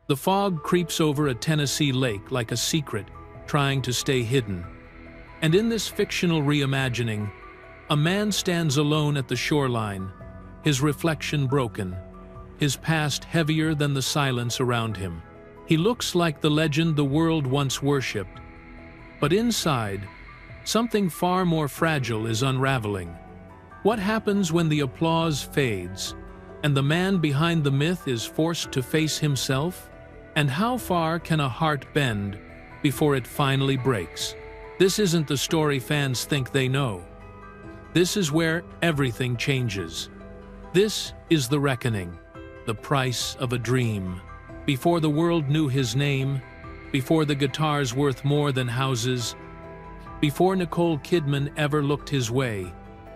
The fog creeps over a Tennessee lake like a secret, trying to stay hidden. And in this fictional reimagining, a man stands alone at the shoreline, his reflection broken, his past heavier than the silence around him. He looks like the legend the world once worshipped, but inside, something far more fragile is unraveling. What happens when the applause fades, and the man behind the myth is forced to face himself? And how far can a heart bend before it finally breaks? This isn't the story fans think they know. This is where everything changes. This is the reckoning, the price of a dream. Before the world knew his name, before the guitar's worth more than houses, before Nicole Kidman ever looked his way,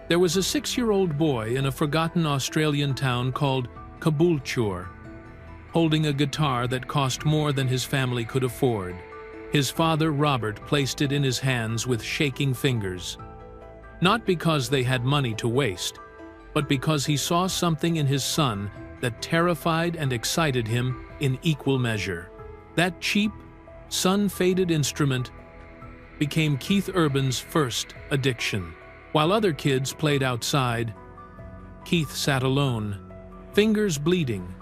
there was a 6-year-old boy in a forgotten Australian town called Caboolture, holding a guitar that cost more than his family could afford. His father, Robert, placed it in his hands with shaking fingers. Not because they had money to waste, but because he saw something in his son that terrified and excited him in equal measure. That cheap, sun-faded instrument became Keith Urban's first addiction. While other kids played outside, Keith sat alone, fingers bleeding,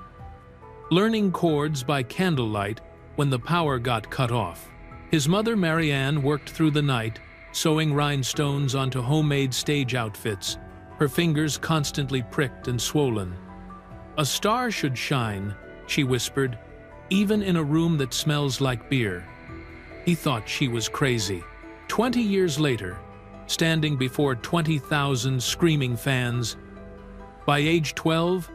learning chords by candlelight when the power got cut off. His mother, Marianne, worked through the night, sewing rhinestones onto homemade stage outfits, her fingers constantly pricked and swollen. "A star should shine," she whispered, "even in a room that smells like beer." He thought she was crazy. 20 years later, standing before 20,000 screaming fans, by age 12,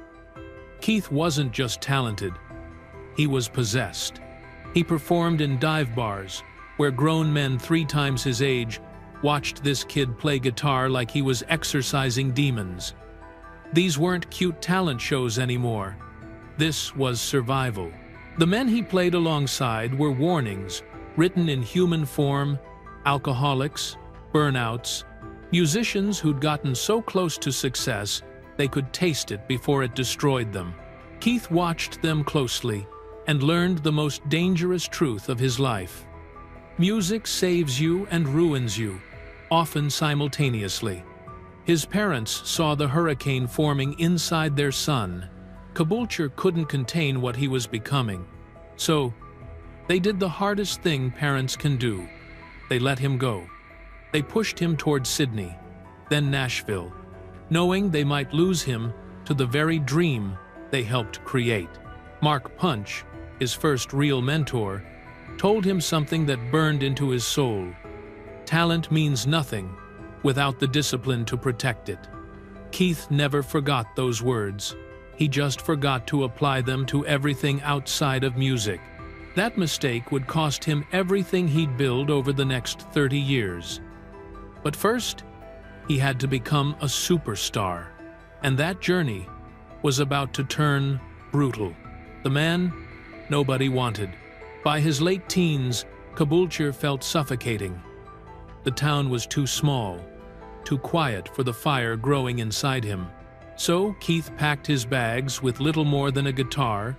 Keith wasn't just talented, he was possessed. He performed in dive bars, where grown men 3 times his age watched this kid play guitar like he was exorcising demons. These weren't cute talent shows anymore. This was survival. The men he played alongside were warnings, written in human form: alcoholics, burnouts, musicians who'd gotten so close to success they could taste it before it destroyed them. Keith watched them closely and learned the most dangerous truth of his life. Music saves you and ruins you, often simultaneously. His parents saw the hurricane forming inside their son. Caboolture couldn't contain what he was becoming. So, they did the hardest thing parents can do. They let him go. They pushed him toward Sydney, then Nashville, knowing they might lose him to the very dream they helped create. Mark Punch, his first real mentor, told him something that burned into his soul. Talent means nothing without the discipline to protect it. Keith never forgot those words. He just forgot to apply them to everything outside of music. That mistake would cost him everything he'd built over the next 30 years. But first, he had to become a superstar. And that journey was about to turn brutal. The man nobody wanted. By his late teens, Caboolture felt suffocating. The town was too small, too quiet for the fire growing inside him. So Keith packed his bags with little more than a guitar,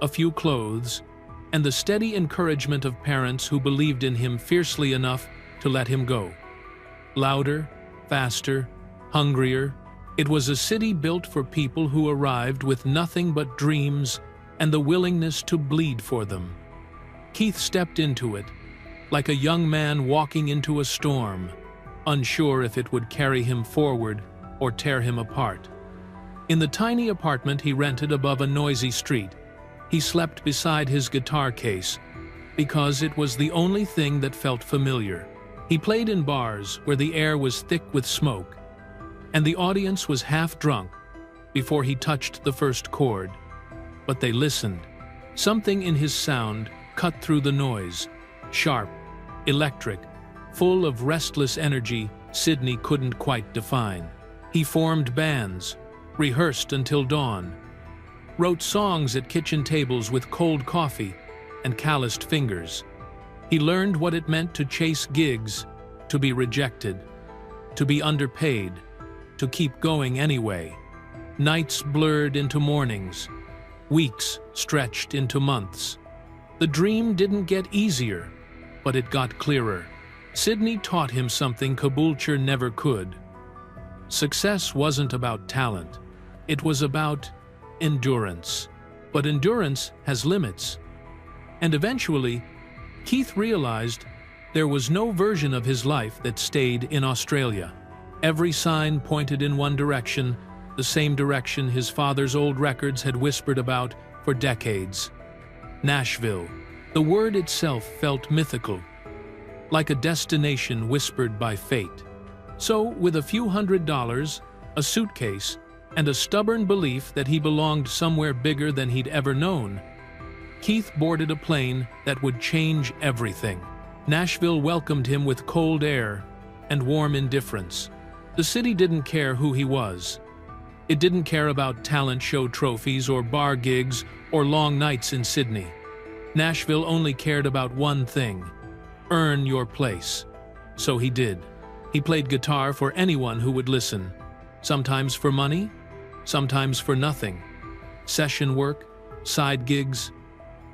a few clothes, and the steady encouragement of parents who believed in him fiercely enough to let him go. Louder, faster, hungrier, it was a city built for people who arrived with nothing but dreams and the willingness to bleed for them. Keith stepped into it, like a young man walking into a storm, unsure if it would carry him forward or tear him apart. In the tiny apartment he rented above a noisy street, he slept beside his guitar case because it was the only thing that felt familiar. He played in bars where the air was thick with smoke, and the audience was half drunk before he touched the first chord. But they listened. Something in his sound cut through the noise, sharp, electric, full of restless energy Sydney couldn't quite define. He formed bands, rehearsed until dawn, wrote songs at kitchen tables with cold coffee and calloused fingers. He learned what it meant to chase gigs, to be rejected, to be underpaid, to keep going anyway. Nights blurred into mornings, weeks stretched into months, The dream didn't get easier, but it got clearer. Sydney taught him something Caboolture never could. Success wasn't about talent. It was about endurance. But endurance has limits. And eventually, Keith realized there was no version of his life that stayed in Australia. Every sign pointed in one direction, the same direction his father's old records had whispered about for decades. Nashville. The word itself felt mythical, like a destination whispered by fate. So, with a few $100s, a suitcase, and a stubborn belief that he belonged somewhere bigger than he'd ever known, Keith boarded a plane that would change everything. Nashville welcomed him with cold air and warm indifference. The city didn't care who he was. It didn't care about talent show trophies or bar gigs or long nights in Sydney. Nashville only cared about one thing: earn your place. So he did. He played guitar for anyone who would listen. Sometimes for money, sometimes for nothing. Session work, side gigs,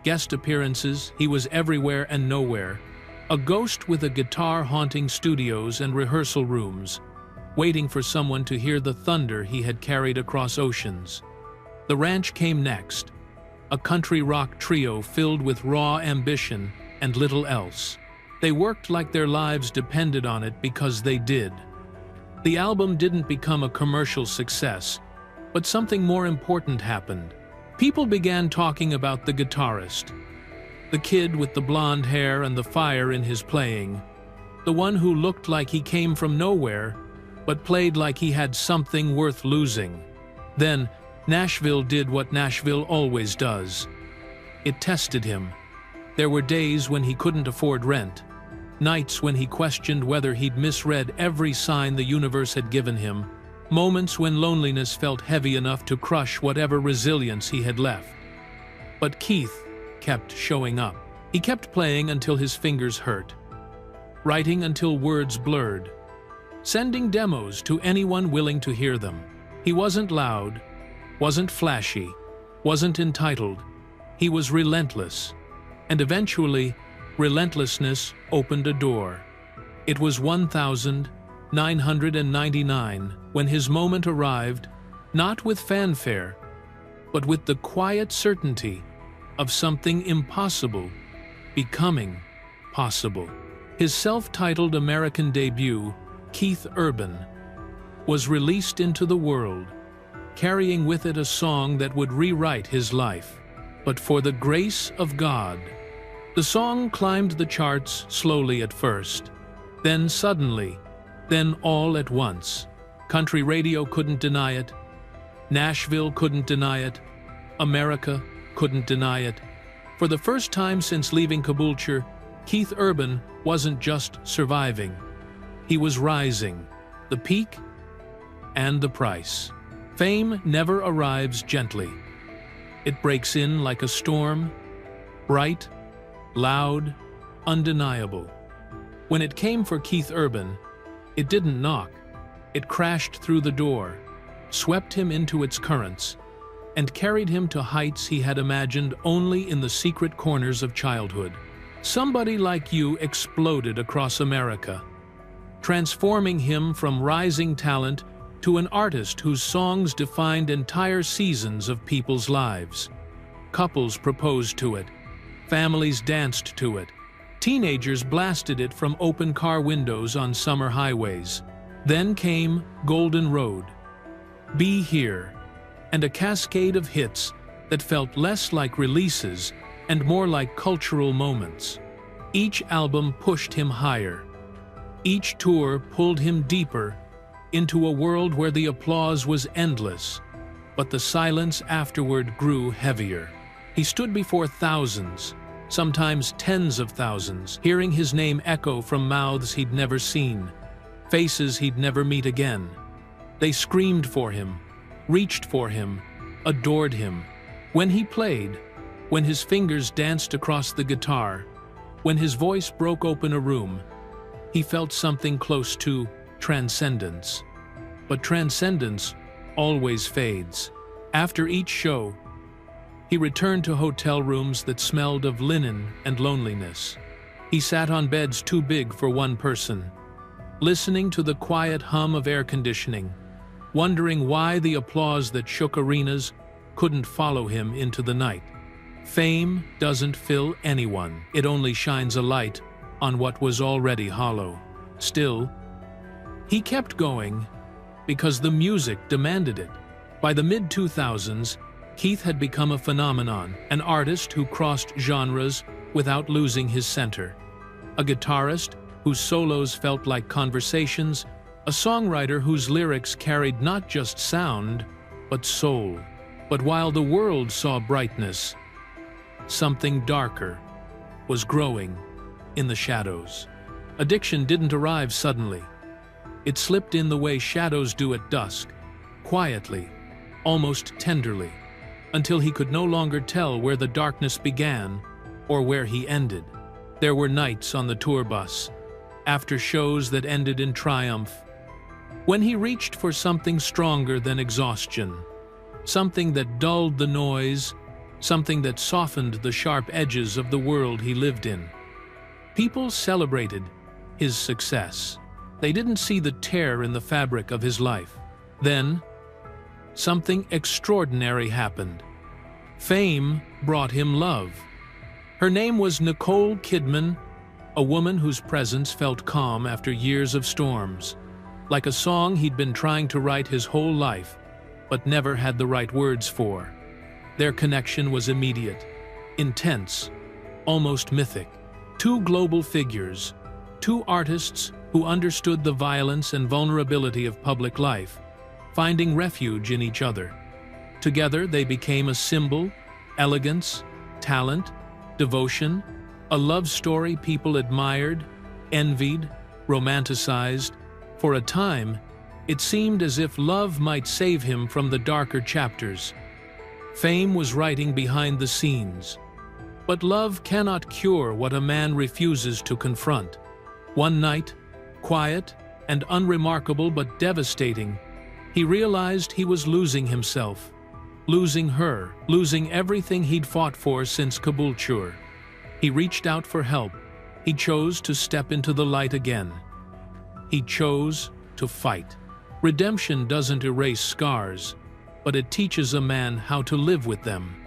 guest appearances, he was everywhere and nowhere. A ghost with a guitar haunting studios and rehearsal rooms, waiting for someone to hear the thunder he had carried across oceans. The Ranch came next, a country rock trio filled with raw ambition and little else. They worked like their lives depended on it because they did. The album didn't become a commercial success, but something more important happened. People began talking about the guitarist, the kid with the blonde hair and the fire in his playing, the one who looked like he came from nowhere, but played like he had something worth losing. Then, Nashville did what Nashville always does. It tested him. There were days when he couldn't afford rent, nights when he questioned whether he'd misread every sign the universe had given him, moments when loneliness felt heavy enough to crush whatever resilience he had left. But Keith kept showing up. He kept playing until his fingers hurt, writing until words blurred, sending demos to anyone willing to hear them. He wasn't loud, wasn't flashy, wasn't entitled. He was relentless. And eventually, relentlessness opened a door. It was 1999 when his moment arrived, not with fanfare, but with the quiet certainty of something impossible becoming possible. His self-titled American debut, Keith Urban, was released into the world, carrying with it a song that would rewrite his life. But for the grace of God. The song climbed the charts slowly at first, then suddenly, then all at once. Country radio couldn't deny it, Nashville couldn't deny it, America couldn't deny it. For the first time since leaving Caboolture, Keith Urban wasn't just surviving. He was rising, the peak and the price. Fame never arrives gently. It breaks in like a storm, bright, loud, undeniable. When it came for Keith Urban, it didn't knock. It crashed through the door, swept him into its currents, and carried him to heights he had imagined only in the secret corners of childhood. Somebody Like You exploded across America, transforming him from rising talent to an artist whose songs defined entire seasons of people's lives. Couples proposed to it, families danced to it, teenagers blasted it from open car windows on summer highways. Then came Golden Road, Be Here, and a cascade of hits that felt less like releases and more like cultural moments. Each album pushed him higher. Each tour pulled him deeper into a world where the applause was endless, but the silence afterward grew heavier. He stood before thousands, sometimes tens of thousands, hearing his name echo from mouths he'd never seen, faces he'd never meet again. They screamed for him, reached for him, adored him. When he played, when his fingers danced across the guitar, when his voice broke open a room, he felt something close to transcendence. But transcendence always fades. After each show, He returned to hotel rooms that smelled of linen and loneliness. He sat on beds too big for one person, listening to the quiet hum of air conditioning, wondering why the applause that shook arenas couldn't follow him into the night. Fame doesn't fill anyone. It only shines a light on what was already hollow. Still, he kept going because the music demanded it. By the mid-2000s, Keith had become a phenomenon, an artist who crossed genres without losing his center, a guitarist whose solos felt like conversations, a songwriter whose lyrics carried not just sound, but soul. But while the world saw brightness, something darker was growing in the shadows. Addiction didn't arrive suddenly. It slipped in the way shadows do at dusk, quietly, almost tenderly, until he could no longer tell where the darkness began or where he ended. There were nights on the tour bus, after shows that ended in triumph, when he reached for something stronger than exhaustion, something that dulled the noise, something that softened the sharp edges of the world he lived in. People celebrated his success. They didn't see the tear in the fabric of his life. Then, something extraordinary happened. Fame brought him love. Her name was Nicole Kidman, a woman whose presence felt calm after years of storms, like a song he'd been trying to write his whole life, but never had the right words for. Their connection was immediate, intense, almost mythic. Two global figures, two artists who understood the violence and vulnerability of public life, finding refuge in each other. Together they became a symbol, elegance, talent, devotion, a love story people admired, envied, romanticized. For a time, it seemed as if love might save him from the darker chapters. Fame was writing behind the scenes. But love cannot cure what a man refuses to confront. One night, quiet and unremarkable but devastating, he realized he was losing himself, losing her, losing everything he'd fought for since Caboolture. He reached out for help. He chose to step into the light again. He chose to fight. Redemption doesn't erase scars, but it teaches a man how to live with them.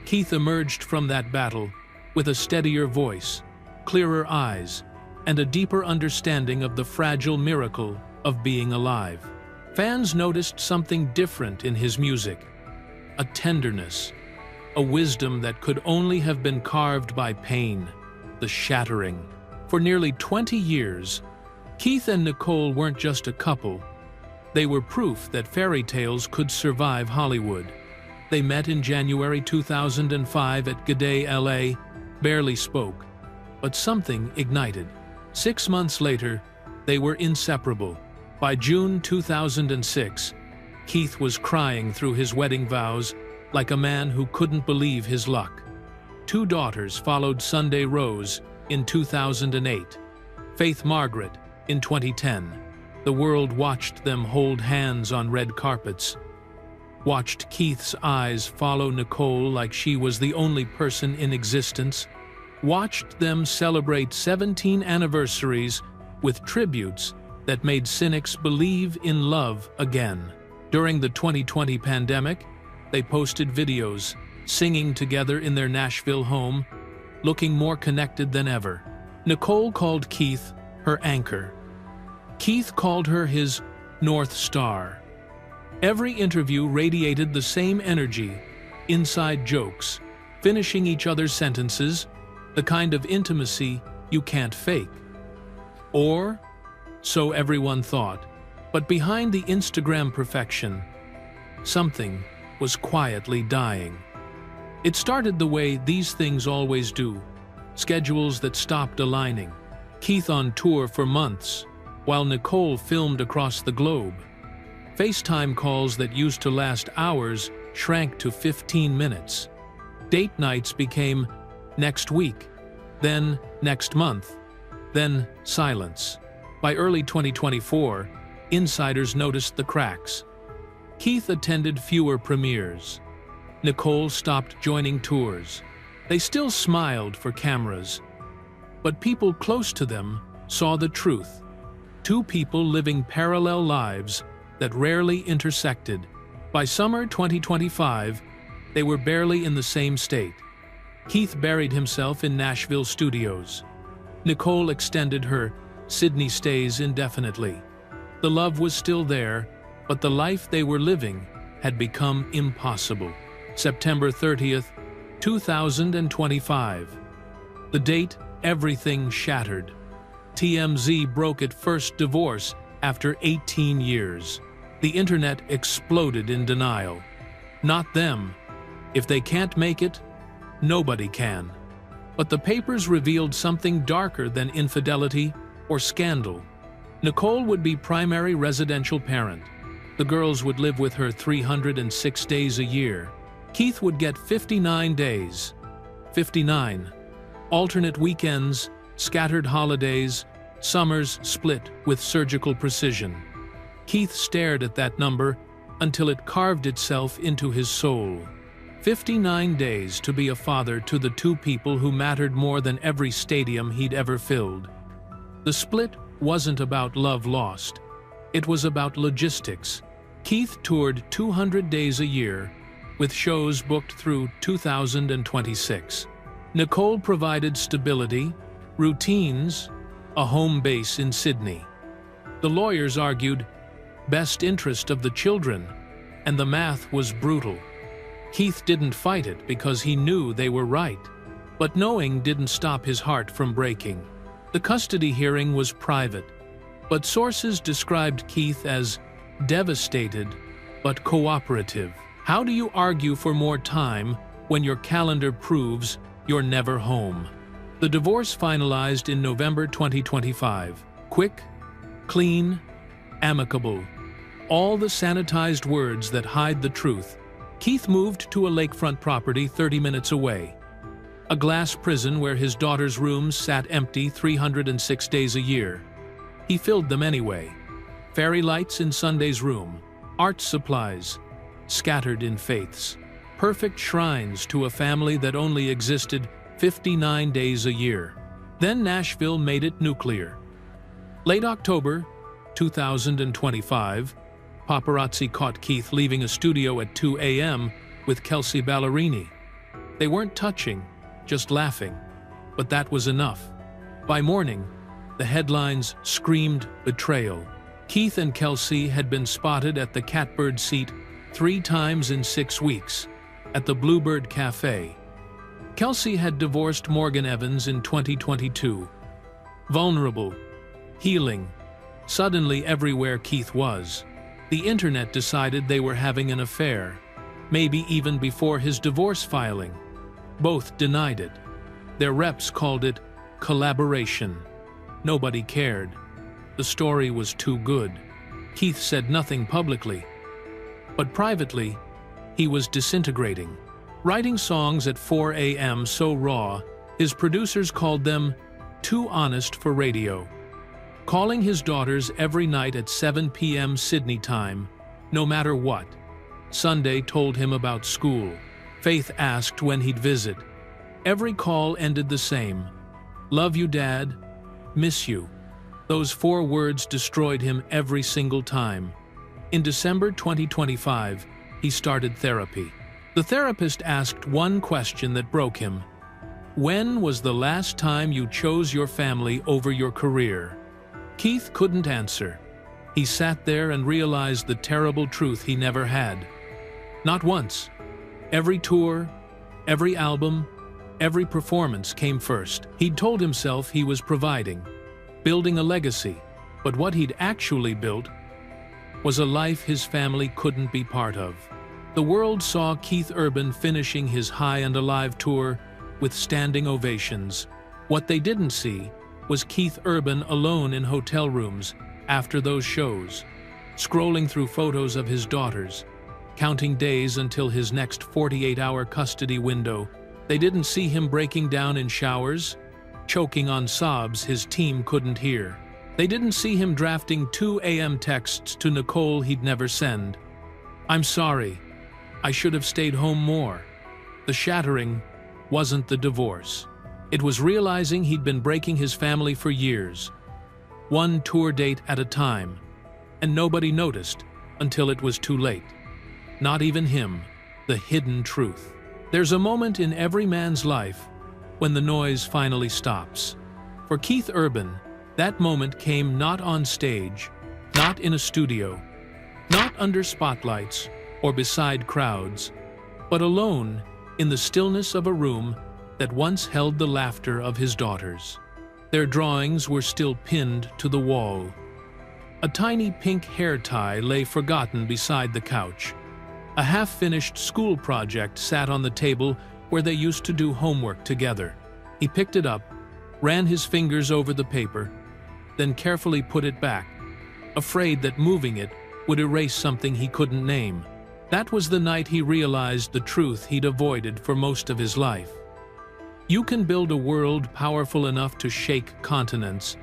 Keith emerged from that battle with a steadier voice, clearer eyes, and a deeper understanding of the fragile miracle of being alive. Fans noticed something different in his music, a tenderness, a wisdom that could only have been carved by pain, the shattering. For nearly 20 years, Keith and Nicole weren't just a couple. They were proof that fairy tales could survive Hollywood. They met in January 2005 at G'day LA, barely spoke, but something ignited. 6 months later, they were inseparable. By June 2006, Keith was crying through his wedding vows like a man who couldn't believe his luck. 2 daughters followed: Sunday Rose in 2008, Faith Margaret in 2010. The world watched them hold hands on red carpets, watched Keith's eyes follow Nicole like she was the only person in existence, watched them celebrate 17 anniversaries with tributes that made cynics believe in love again. During the 2020 pandemic, they posted videos, singing together in their Nashville home, looking more connected than ever. Nicole called Keith her anchor. Keith called her his North Star. Every interview radiated the same energy, inside jokes, finishing each other's sentences, the kind of intimacy you can't fake. Or, so everyone thought. But behind the Instagram perfection, something was quietly dying. It started the way these things always do, schedules that stopped aligning. Keith on tour for months, while Nicole filmed across the globe. FaceTime calls that used to last hours shrank to 15 minutes. Date nights became next week, then next month, then silence. By early 2024, insiders noticed the cracks. Keith attended fewer premieres, Nicole stopped joining tours. They still smiled for cameras. But people close to them saw the truth. Two people living parallel lives that rarely intersected. By summer 2025, they were barely in the same state. Keith buried himself in Nashville studios. Nicole extended her Sydney stays indefinitely. The love was still there, but the life they were living had become impossible. September 30th, 2025. The date, everything shattered. TMZ broke its first divorce after 18 years. The internet exploded in denial. Not them. If they can't make it, nobody can. But the papers revealed something darker than infidelity or scandal. Nicole would be primary residential parent. The girls would live with her 306 days a year. Keith would get 59 days. 59. Alternate weekends, scattered holidays, summers split with surgical precision. Keith stared at that number until it carved itself into his soul. 59 days to be a father to the two people who mattered more than every stadium he'd ever filled. The split wasn't about love lost. It was about logistics. Keith toured 200 days a year, with shows booked through 2026. Nicole provided stability, routines, a home base in Sydney. The lawyers argued best interest of the children, and the math was brutal. Keith didn't fight it because he knew they were right, but knowing didn't stop his heart from breaking. The custody hearing was private, but sources described Keith as devastated but cooperative. How do you argue for more time when your calendar proves you're never home? The divorce finalized in November 2025. Quick, clean, amicable. All the sanitized words that hide the truth. Keith moved to a lakefront property 30 minutes away. A glass prison where his daughter's rooms sat empty 306 days a year. He filled them anyway. Fairy lights in Sunday's room. Art supplies, scattered in faiths. Perfect shrines to a family that only existed 59 days a year. Then Nashville made it nuclear. Late October 2025, paparazzi caught Keith leaving a studio at 2 a.m. with Kelsey Ballerini. They weren't touching, just laughing, but that was enough. By morning, the headlines screamed betrayal. Keith and Kelsey had been spotted at the Catbird seat 3 times in 6 weeks, at the Bluebird Cafe. Kelsey had divorced Morgan Evans in 2022. Vulnerable, healing, suddenly everywhere Keith was. The internet decided they were having an affair, maybe even before his divorce filing. Both denied it. Their reps called it collaboration. Nobody cared. The story was too good. Keith said nothing publicly, but privately, he was disintegrating. Writing songs at 4 a.m. so raw, his producers called them too honest for radio. Calling his daughters every night at 7 p.m. Sydney time, no matter what. Sunday told him about school. Faith asked when he'd visit. Every call ended the same. Love you, Dad. Miss you. Those 4 words destroyed him every single time. In December 2025, he started therapy. The therapist asked one question that broke him. When was the last time you chose your family over your career? Keith couldn't answer. He sat there and realized the terrible truth he never had. Not once. Every tour, every album, every performance came first. He'd told himself he was providing, building a legacy, but what he'd actually built was a life his family couldn't be part of. The world saw Keith Urban finishing his High and Alive tour with standing ovations. What they didn't see was Keith Urban alone in hotel rooms after those shows, scrolling through photos of his daughters, counting days until his next 48-hour custody window. They didn't see him breaking down in showers, choking on sobs his team couldn't hear. They didn't see him drafting 2 a.m. texts to Nicole he'd never send. I'm sorry. I should have stayed home more. The shattering wasn't the divorce. It was realizing he'd been breaking his family for years, one tour date at a time, and nobody noticed until it was too late. Not even him, the hidden truth. There's a moment in every man's life when the noise finally stops. For Keith Urban, that moment came not on stage, not in a studio, not under spotlights or beside crowds, but alone in the stillness of a room that once held the laughter of his daughters. Their drawings were still pinned to the wall. A tiny pink hair tie lay forgotten beside the couch. A half-finished school project sat on the table where they used to do homework together. He picked it up, ran his fingers over the paper, then carefully put it back, afraid that moving it would erase something he couldn't name. That was the night he realized the truth he'd avoided for most of his life. You can build a world powerful enough to shake continents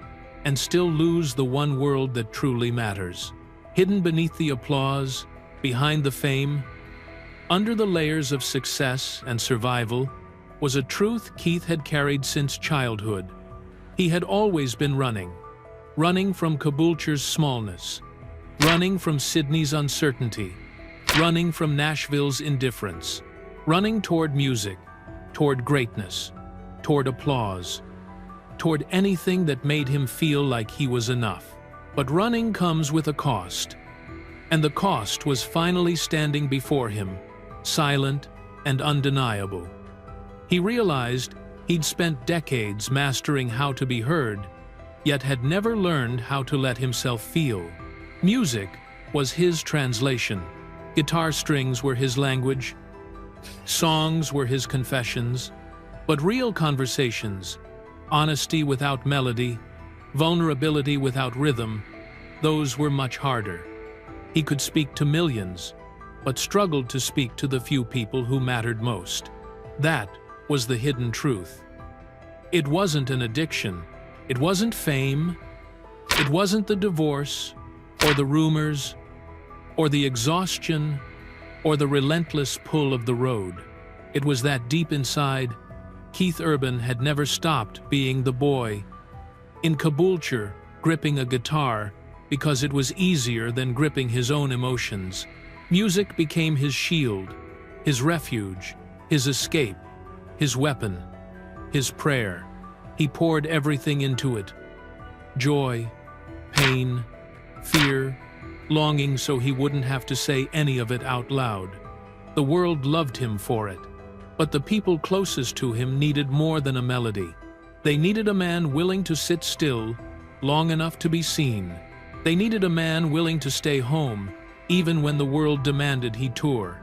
and still lose the one world that truly matters. Hidden beneath the applause, behind the fame, under the layers of success and survival, was a truth Keith had carried since childhood. He had always been running from Caboolture's smallness, running from Sydney's uncertainty, running from Nashville's indifference, running toward music, toward greatness, toward applause, toward anything that made him feel like he was enough. But running comes with a cost, and the cost was finally standing before him, silent and undeniable. He realized he'd spent decades mastering how to be heard, yet had never learned how to let himself feel. Music was his translation. Guitar strings were his language. Songs were his confessions. But real conversations, honesty without melody, vulnerability without rhythm, those were much harder. He could speak to millions, but struggled to speak to the few people who mattered most. That was the hidden truth. It wasn't an addiction. It wasn't fame. It wasn't the divorce, or the rumors, or the exhaustion, or the relentless pull of the road. It was that deep inside, Keith Urban had never stopped being the boy in Caboolture, gripping a guitar because it was easier than gripping his own emotions. Music became his shield, his refuge, his escape, his weapon, his prayer. He poured everything into it: joy, pain, fear, longing, so he wouldn't have to say any of it out loud. The world loved him for it, but the people closest to him needed more than a melody. They needed a man willing to sit still long enough to be seen. They needed a man willing to stay home even when the world demanded he tour.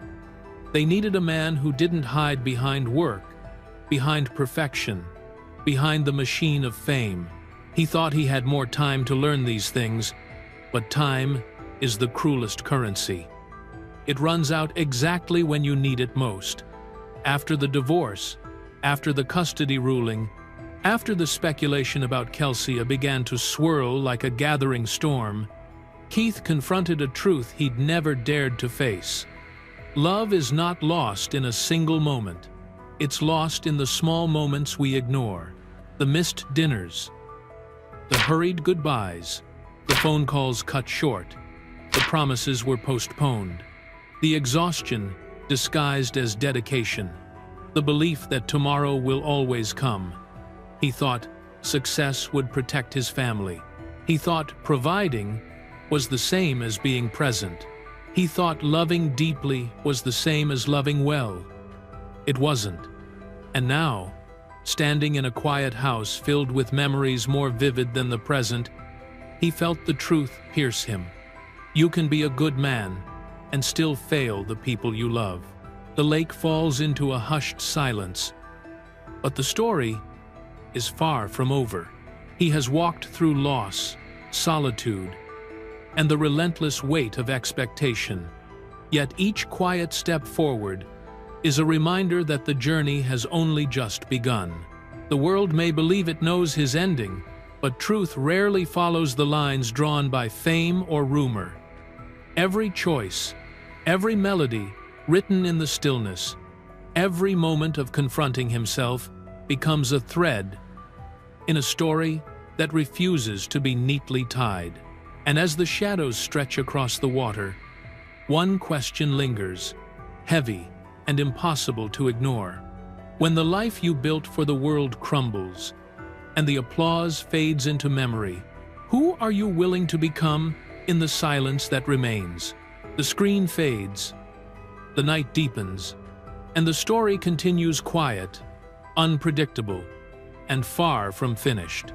They needed a man who didn't hide behind work, behind perfection, behind the machine of fame. He thought he had more time to learn these things, but time is the cruelest currency. It runs out exactly when you need it most. After the divorce, after the custody ruling, after the speculation about Kelsey began to swirl like a gathering storm, Keith confronted a truth he'd never dared to face. Love is not lost in a single moment. It's lost in the small moments we ignore. The missed dinners, the hurried goodbyes, the phone calls cut short, the promises were postponed, the exhaustion disguised as dedication, the belief that tomorrow will always come. He thought success would protect his family. He thought providing was the same as being present. He thought loving deeply was the same as loving well. It wasn't. And now, standing in a quiet house filled with memories more vivid than the present, he felt the truth pierce him. You can be a good man and still fail the people you love. The lake falls into a hushed silence. But the story is far from over. He has walked through loss, solitude, and the relentless weight of expectation. Yet each quiet step forward is a reminder that the journey has only just begun. The world may believe it knows his ending, but truth rarely follows the lines drawn by fame or rumor. Every choice, every melody, Written in the stillness, every moment of confronting himself becomes a thread in a story that refuses to be neatly tied. And as the shadows stretch across the water, one question lingers, heavy and impossible to ignore. When the life you built for the world crumbles, and the applause fades into memory, who are you willing to become in the silence that remains? The screen fades, the night deepens, and the story continues quiet, unpredictable, and far from finished.